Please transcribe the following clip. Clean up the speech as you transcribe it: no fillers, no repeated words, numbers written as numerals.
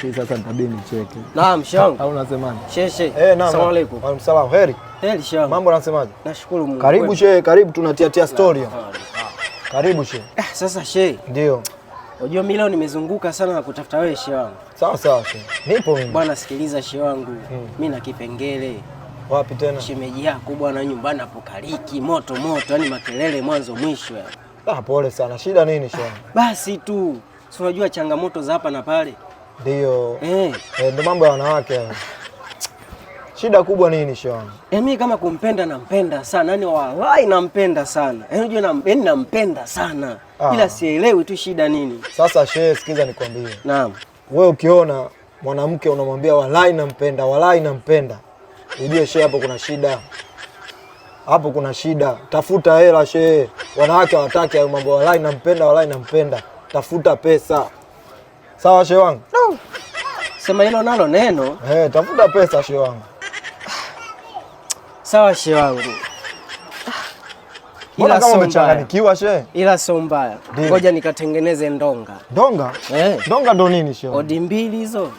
Hii sasa nitabidi nicheke. Naam, shangu. Au unasemaje? Sheshe. Naam. Asalamu alaykum. Wa alaykum salaam. Heri. Heri shangu. Mambo unasemaje? Nashukuru Mungu. Karibu shehe, karibu tunatia story. Karibu shehe. Sasa shehe. Ndio. Unajua mimi leo nimezunguka sana na kutafuta wewe shehe wangu. Sawa sawa shehe. Nipo mimi. Bwana sikiliza shehe wangu. Mimi na kipengele. Wapi tena? Shemeji yako bwana nyumbani apokaliki moto, yani makelele mwanzo mwisho ya. Pole sana. Shida nini shehe? Basi tu. Si unajua changamoto za hapa na pale. Ndio. Ndio mambo ya wanawake hayo. Shida kubwa nini shehe wangu? Mimi kama kumpenda nampenda sana. Yaani wallahi nampenda sana. Unajua nampenda sana. Ila sielewi tu shida nini. Sasa shehe, sikiza nikwambie. Naam. Wewe ukiona mwanamke unamwambia wallahi nampenda, ujue shehe hapo kuna shida. Hapo kuna shida. Tafuta hela shehe. Wanawake hawataki hayo mambo wallahi nampenda. Tafuta pesa. Sawa shehe wangu? No. Sema hilo nalo neno. Tafuta pesa shehe wangu. Sawa shehe wangu. Ila kama umechanganyikiwa shehe? Ila sio mbaya. Ngoja nikatengeneze ndonga. Ndonga? Ndonga ndo nini shehe? Odi mbili hizo.